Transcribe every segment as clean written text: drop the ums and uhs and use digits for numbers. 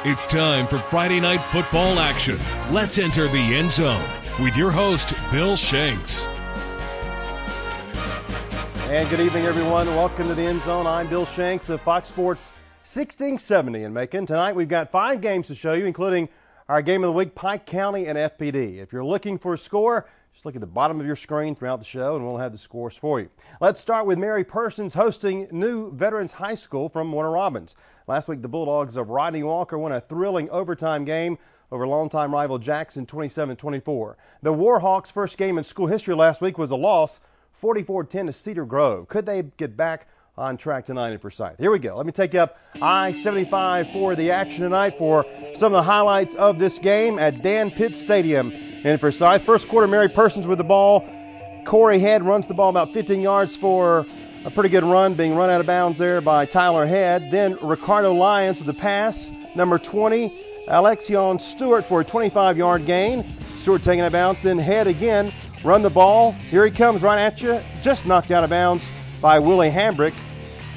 It's time for Friday night football action. Let's enter the end zone with your host, Bill Shanks. And good evening, everyone. Welcome to the end zone. I'm Bill Shanks of Fox Sports 1670 in Macon. Tonight we've got 5 games to show you, including our game of the week, Pike County and FPD. If you're looking for a score, just look at the bottom of your screen throughout the show and we'll have the scores for you. Let's start with Mary Persons hosting New Veterans High School from Warner Robins. Last week, the Bulldogs of Rodney Walker won a thrilling overtime game over longtime rival Jackson 27-24. The Warhawks' first game in school history last week was a loss, 44-10 to Cedar Grove. Could they get back on track tonight in Forsyth? Here we go. Let me take you up I-75 for the action tonight for some of the highlights of this game at Dan Pitt Stadium in Forsyth. First quarter, Mary Persons with the ball. Corey Head runs the ball about 15 yards for a pretty good run, being run out of bounds there by Tyler Head. Then Ricardo Lyons with the pass. Number 20, Alexion Stewart for a 25-yard gain. Stewart taking out of bounds. Then Head again, run the ball. Here he comes right at you. Just knocked out of bounds by Willie Hambrick.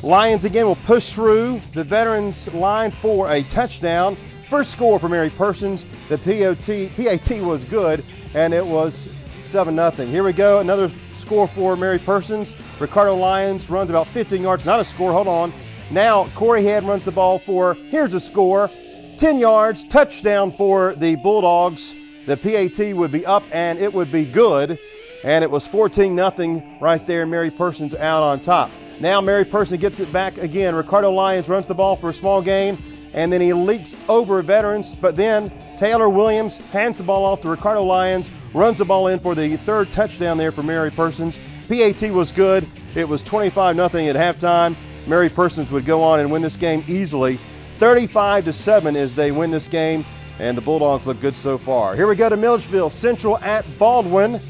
Lyons again will push through the veterans line for a touchdown. First score for Mary Persons. The PAT was good, and it was 7-0. Here we go. Another score for Mary Persons. Ricardo Lyons runs about 15 yards. Not a score. Hold on. Now Corey Head runs the ball for, here's a score, 10 yards. Touchdown for the Bulldogs. The PAT would be up, and it would be good. And it was 14-0 right there. Mary Persons out on top. Now Mary Persons gets it back again. Ricardo Lyons runs the ball for a small gain, and then he leaks over veterans. But then Taylor Williams hands the ball off to Ricardo Lyons, runs the ball in for the third touchdown there for Mary Persons. PAT was good. It was 25-0 at halftime. Mary Persons would go on and win this game easily, 35-7 as they win this game, and the Bulldogs look good so far. Here we go to Milledgeville Central at Baldwin,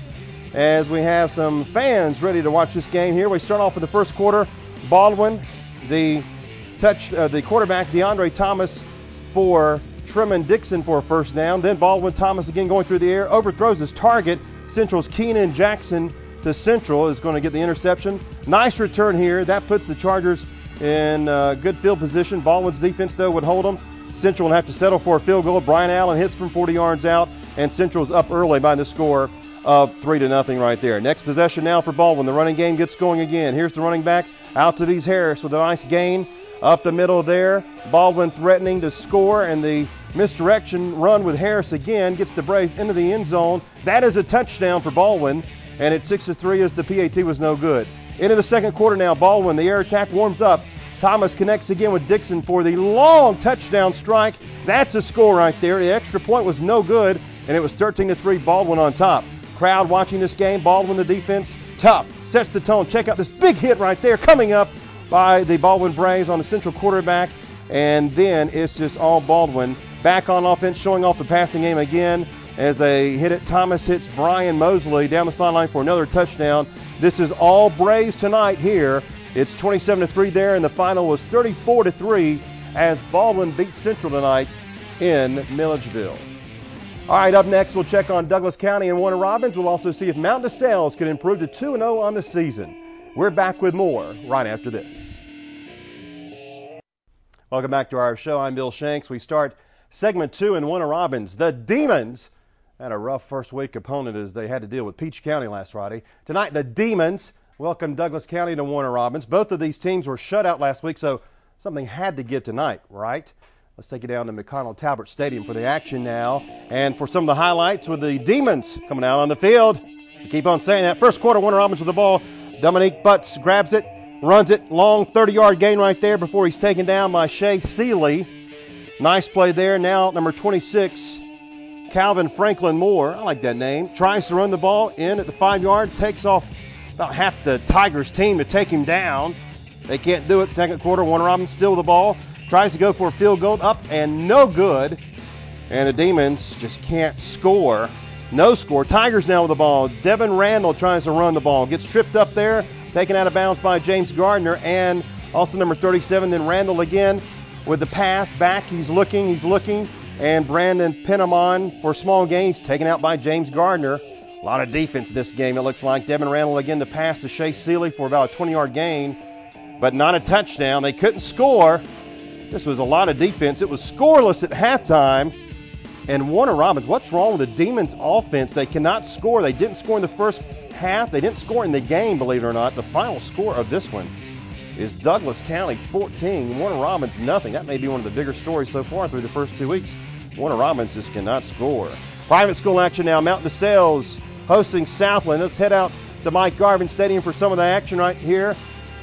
as we have some fans ready to watch this game here. We start off with the first quarter. Baldwin, the quarterback, DeAndre Thomas for Tremont Dixon for a first down. Then Baldwin Thomas again going through the air, overthrows his target. Central's Keenan Jackson to Central is going to get the interception. Nice return here. That puts the Chargers in good field position. Baldwin's defense, though, would hold them. Central will have to settle for a field goal. Brian Allen hits from 40 yards out, and Central's up early by the score of 3-0 right there. Next possession now for Baldwin. The running game gets going again. Here's the running back, Altaviz Harris with a nice gain up the middle there. Baldwin threatening to score, and the misdirection run with Harris again gets the Braves into the end zone. That is a touchdown for Baldwin, and it's 6-3 as the PAT was no good. Into the second quarter now. Baldwin, the air attack warms up. Thomas connects again with Dixon for the long touchdown strike. That's a score right there. The extra point was no good, and it was 13-3, Baldwin on top. Crowd watching this game. Baldwin, the defense, tough, sets the tone. Check out this big hit right there coming up by the Baldwin Braves on the Central quarterback, and then it's just all Baldwin. Back on offense, showing off the passing game again as they hit it. Thomas hits Brian Mosley down the sideline for another touchdown. This is all Braves tonight here. It's 27-3 there, and the final was 34-3 as Baldwin beats Central tonight in Milledgeville. All right, up next, we'll check on Douglas County and Warner Robins. We'll also see if Mount DeSales can improve to 2-0 on the season. We're back with more right after this. Welcome back to our show. I'm Bill Shanks. We start segment 2 in Warner Robins. The Demons had a rough first week opponent as they had to deal with Peach County last Friday. Tonight, the Demons welcome Douglas County to Warner Robins. Both of these teams were shut out last week, so something had to give tonight, right? Let's take you down to McConnell Talbert Stadium for the action now. And for some of the highlights with the Demons coming out on the field. We keep on saying that. First quarter, Warner Robins with the ball. Dominique Butts grabs it, runs it. Long 30-yard gain right there before he's taken down by Shea Seeley. Nice play there. Now number 26, Calvin Franklin Moore. I like that name. Tries to run the ball in at the 5-yard. Takes off about half the Tigers team to take him down. They can't do it. Second quarter, Warner Robins still with the ball. Tries to go for a field goal, up and no good. And the Demons just can't score. No score. Tigers now with the ball. Devin Randall tries to run the ball. Gets tripped up there, taken out of bounds by James Gardner, and also number 37. Then Randall again with the pass back. He's looking, and Brandon Penamon for small gains, taken out by James Gardner. A lot of defense this game, it looks like. Devin Randall again, the pass to Shea Seeley for about a 20-yard gain, but not a touchdown. They couldn't score. This was a lot of defense. It was scoreless at halftime. And Warner Robins, what's wrong with the Demons offense? They cannot score. They didn't score in the first half. They didn't score in the game, believe it or not. The final score of this one is Douglas County 14, Warner Robins nothing. That may be one of the bigger stories so far through the first 2 weeks. Warner Robins just cannot score. Private school action now. Mount DeSales hosting Southland. Let's head out to Mike Garvin Stadium for some of the action right here.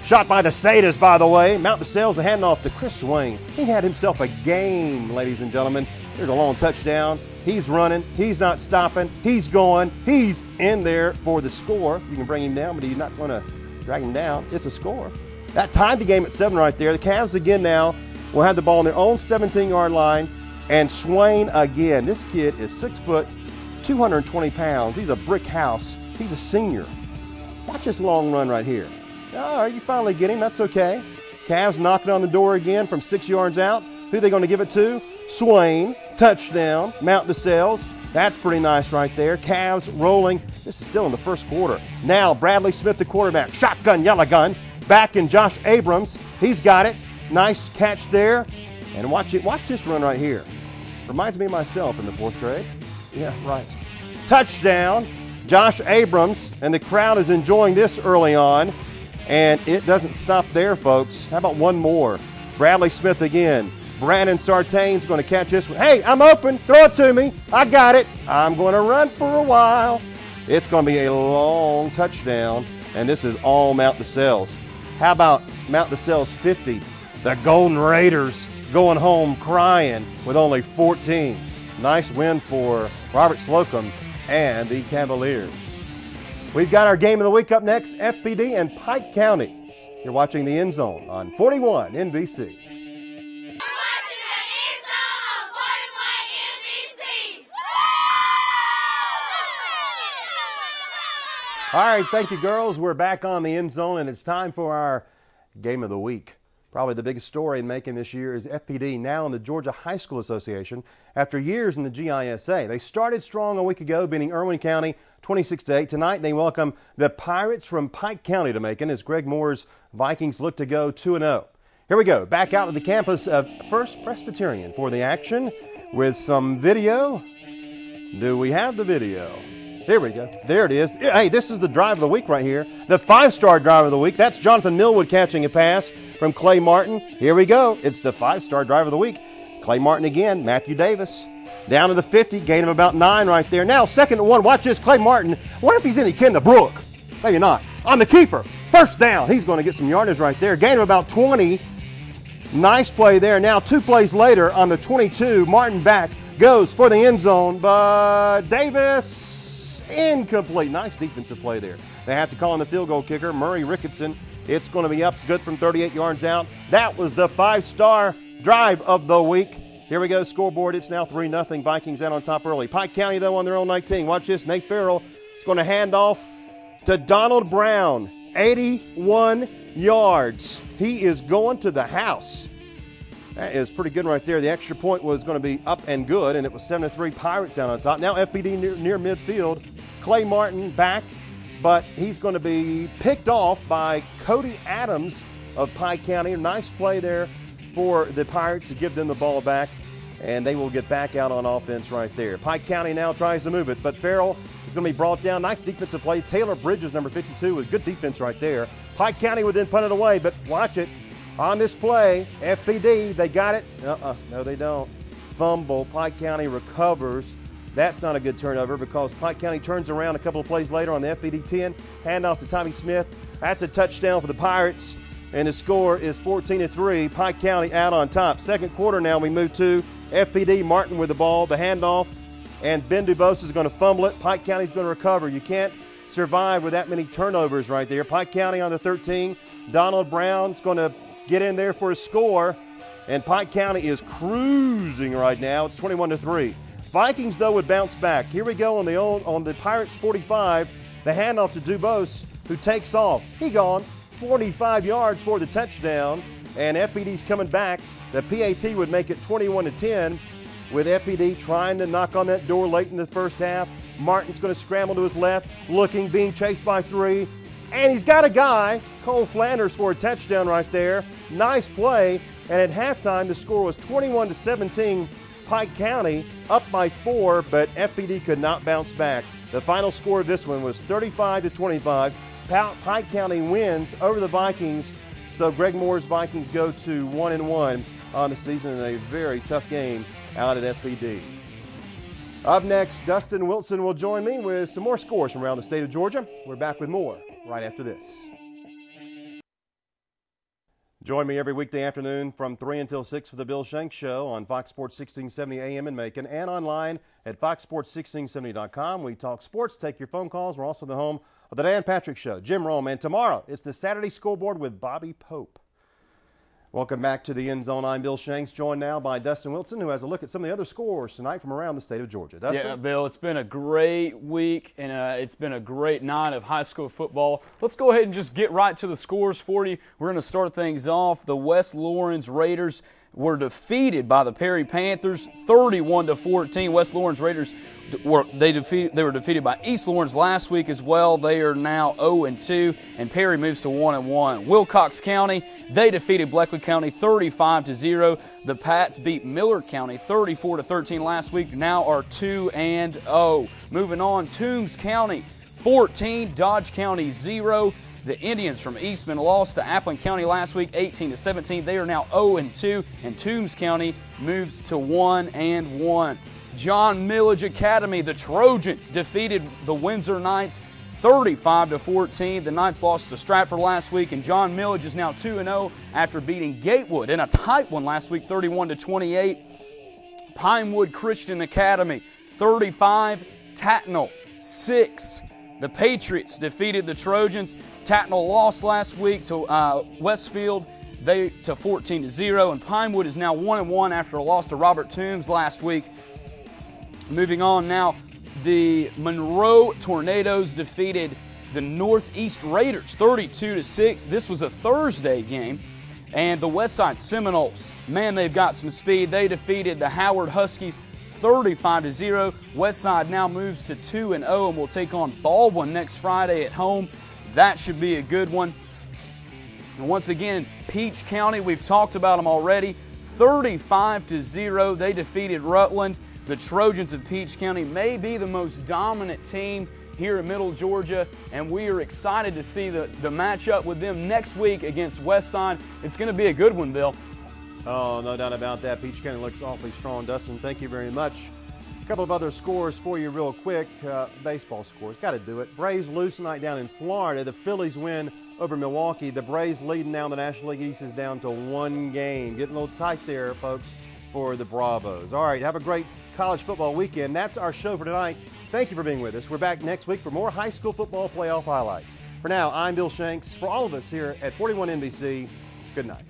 Shot by the Satas, by the way. Mount DeSales, a handoff to Chris Swain. He had himself a game, ladies and gentlemen. There's a long touchdown. He's running. He's not stopping. He's going. He's in there for the score. You can bring him down, but he's not going to drag him down. It's a score. That tied the game at 7 right there. The Cavs again now will have the ball on their own 17-yard line. And Swain again. This kid is 6 foot, 220 pounds. He's a brick house. He's a senior. Watch this long run right here. All right, you finally get him. That's okay. Cavs knocking on the door again from 6 yards out. Who are they going to give it to? Swain. Touchdown. Mount DeSales. That's pretty nice right there. Cavs rolling. This is still in the first quarter. Now Bradley Smith, the quarterback. Shotgun, yellow gun. Back in Josh Abrams. He's got it. Nice catch there. And watch it. Watch this run right here. Reminds me of myself in the 4th grade. Yeah, right. Touchdown. Josh Abrams. And the crowd is enjoying this early on. And it doesn't stop there, folks. How about one more? Bradley Smith again. Brandon Sartain's going to catch this one. Hey, I'm open. Throw it to me. I got it. I'm going to run for a while. It's going to be a long touchdown. And this is all Mount DeSales. How about Mount DeSales 50? The Golden Raiders going home crying with only 14. Nice win for Robert Slocum and the Cavaliers. We've got our game of the week up next, FPD and Pike County. You're watching The End Zone on 41 NBC. All right, thank you, girls. We're back on The End Zone, and it's time for our game of the week. Probably the biggest story in Macon this year is FPD now in the Georgia High School Association after years in the GISA. They started strong a week ago, beating Irwin County 26-8. Tonight, they welcome the Pirates from Pike County to Macon as Greg Moore's Vikings look to go 2-0. Here we go, back out to the campus of First Presbyterian for the action with some video. Do we have the video? Here we go. There it is. Hey, this is the drive of the week right here. The 5-star drive of the week. That's Jonathan Millwood catching a pass from Clay Martin. Here we go. It's the 5-star drive of the week. Clay Martin again. Matthew Davis. Down to the 50. Gain of about 9 right there. Now 2nd and 1. Watch this. Clay Martin. What if he's any kin to Brook? Maybe not. On the keeper. First down. He's going to get some yardage right there. Gain of about 20. Nice play there. Now 2 plays later on the 22. Martin back. Goes for the end zone. But Davis incomplete. Nice defensive play there. They have to call on the field goal kicker, Murray Ricketson. It's going to be up good from 38 yards out. That was the 5-star drive of the week. Here we go, scoreboard. It's now 3-0. Vikings out on top early. Pike County, though, on their own 19. Watch this. Nate Farrell is going to hand off to Donald Brown. 81 yards. He is going to the house. That is pretty good right there. The extra point was going to be up and good, and it was 7-3 Pirates out on top. Now FPD near midfield. Clay Martin back, but he's going to be picked off by Cody Adams of Pike County. A nice play there for the Pirates to give them the ball back, and they will get back out on offense right there. Pike County now tries to move it, but Farrell is going to be brought down. Nice defensive play. Taylor Bridges, number 52, with good defense right there. Pike County would then punt it away, but watch it. On this play, FPD, they got it. No, they don't. Fumble. Pike County recovers. That's not a good turnover because Pike County turns around a couple of plays later on the FPD 10. Handoff to Tommy Smith. That's a touchdown for the Pirates. And the score is 14-3. Pike County out on top. Second quarter now we move to FPD. Martin with the ball, the handoff. And Ben Dubose is going to fumble it. Pike County is going to recover. You can't survive with that many turnovers right there. Pike County on the 13. Donald Brown's going to get in there for a score. And Pike County is cruising right now. It's 21-3. Vikings, though, would bounce back. Here we go on the Pirates 45. The handoff to Dubose, who takes off. He gone 45 yards for the touchdown. And FPD's coming back. The PAT would make it 21-10 with FPD trying to knock on that door late in the first half. Martin's going to scramble to his left, looking, being chased by 3. And he's got a guy, Cole Flanders, for a touchdown right there. Nice play. And at halftime, the score was 21-17. Pike County up by 4, but FPD could not bounce back. The final score of this one was 35-25. Pike County wins over the Vikings, so Greg Moore's Vikings go to 1-1 on the season in a very tough game out at FPD. Up next, Dustin Wilson will join me with some more scores from around the state of Georgia. We're back with more right after this. Join me every weekday afternoon from 3 until 6 for the Bill Shanks Show on Fox Sports 1670 AM in Macon and online at foxsports1670.com. We talk sports, take your phone calls. We're also the home of the Dan Patrick Show. Jim Rome, and tomorrow it's the Saturday Scoreboard with Bobby Pope. Welcome back to the End Zone. I'm Bill Shanks, joined now by Dustin Wilson, who has a look at some of the other scores tonight from around the state of Georgia. Dustin? Yeah, Bill, it's been a great week, and it's been a great night of high school football. Let's go ahead and just get right to the scores for you. We're going to start things off. The West Lawrence Raiders were defeated by the Perry Panthers, 31-14. West Lawrence Raiders were defeated by East Lawrence last week as well. They are now 0-2, and Perry moves to 1-1. Wilcox County, they defeated Bleckley County 35-0. The Pats beat Miller County 34-13 last week. Now are 2-0. Moving on, Toombs County 14, Dodge County 0. The Indians from Eastman lost to Appling County last week, 18-17. They are now 0-2, and Toombs County moves to 1-1. John Millage Academy, the Trojans defeated the Windsor Knights 35-14. The Knights lost to Stratford last week, and John Millage is now 2-0 after beating Gatewood in a tight one last week, 31-28. Pinewood Christian Academy, 35, Tattnall 6. The Patriots defeated the Trojans. Tattnall lost last week to Westfield, to 14-0, and Pinewood is now 1-1 after a loss to Robert Toombs last week. Moving on now, the Monroe Tornadoes defeated the Northeast Raiders 32-6. This was a Thursday game, and the Westside Seminoles, man, they've got some speed. They defeated the Howard Huskies 35-0. Westside now moves to 2-0 and will take on Baldwin next Friday at home. That should be a good one. And once again, Peach County, we've talked about them already, 35-0. They defeated Rutland. The Trojans of Peach County may be the most dominant team here in Middle Georgia, and we are excited to see the matchup with them next week against Westside. It's going to be a good one, Bill. Oh, no doubt about that. Peach County looks awfully strong. Dustin, thank you very much. A couple of other scores for you real quick. Baseball scores. Got to do it. Braves lose tonight down in Florida. The Phillies win over Milwaukee. The Braves leading now in the National League East is down to 1 game. Getting a little tight there, folks, for the Bravos. All right, have a great college football weekend. That's our show for tonight. Thank you for being with us. We're back next week for more high school football playoff highlights. For now, I'm Bill Shanks. For all of us here at 41 NBC, good night.